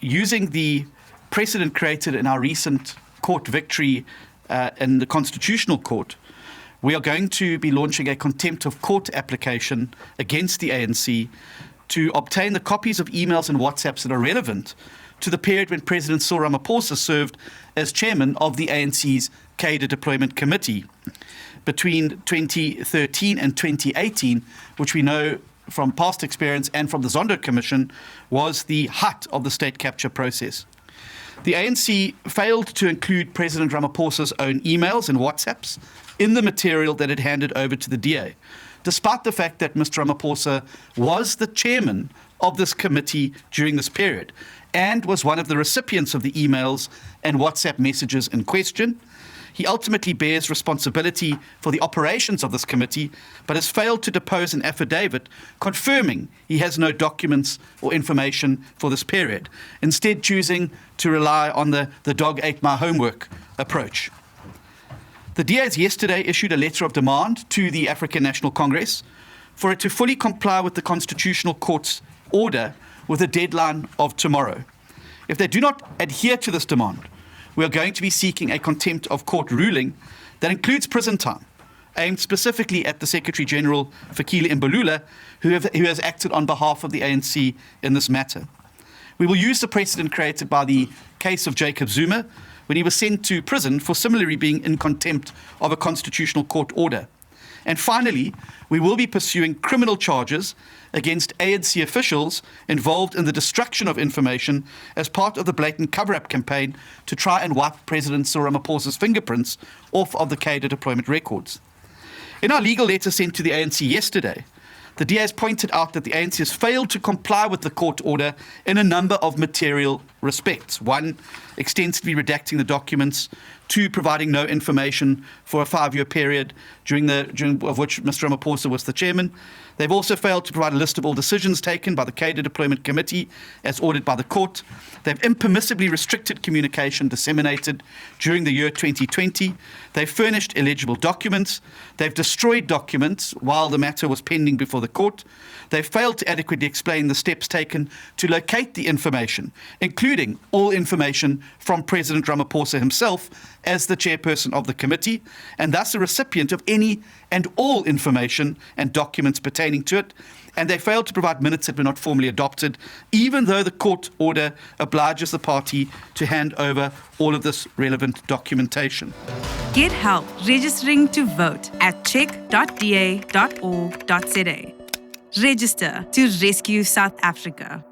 using the precedent created in our recent court victory in the Constitutional Court, we are going to be launching a contempt of court application against the ANC to obtain the copies of emails and WhatsApps that are relevant to the period when President Cyril Ramaphosa served as chairman of the ANC's Cadre Deployment Committee between 2013 and 2018, which we know from past experience and from the Zondo Commission was the height of the state capture process. The ANC failed to include President Ramaphosa's own emails and WhatsApps in the material that it handed over to the DA, despite the fact that Mr. Ramaphosa was the chairman of this committee during this period and was one of the recipients of the emails and WhatsApp messages in question. He ultimately bears responsibility for the operations of this committee, but has failed to depose an affidavit confirming he has no documents or information for this period, instead choosing to rely on the dog ate my homework approach. The DA has yesterday issued a letter of demand to the African National Congress for it to fully comply with the Constitutional Court's order with a deadline of tomorrow. If they do not adhere to this demand, we are going to be seeking a contempt of court ruling that includes prison time, aimed specifically at the Secretary-General Fikile Mbalula, who has acted on behalf of the ANC in this matter. We will use the precedent created by the case of Jacob Zuma when he was sent to prison for similarly being in contempt of a constitutional court order. And finally, we will be pursuing criminal charges against ANC officials involved in the destruction of information as part of the blatant cover-up campaign to try and wipe President Cyril Ramaphosa's fingerprints off of the cadre deployment records. In our legal letter sent to the ANC yesterday, the DA has pointed out that the ANC has failed to comply with the court order in a number of material respects. One, extensively redacting the documents. Two, providing no information for a 5-year period during of which Mr. Ramaphosa was the chairman. They've also failed to provide a list of all decisions taken by the Cadre Deployment Committee as ordered by the court. They've impermissibly restricted communication disseminated during the year 2020. They've furnished illegible documents. They've destroyed documents while the matter was pending before the court. They've failed to adequately explain the steps taken to locate the information, including all information from President Ramaphosa himself as the chairperson of the committee, and thus a recipient of any and all information and documents pertaining to it. And they failed to provide minutes that were not formally adopted, even though the court order obliges the party to hand over all of this relevant documentation. Get help registering to vote at check.da.org.za. Register to rescue South Africa.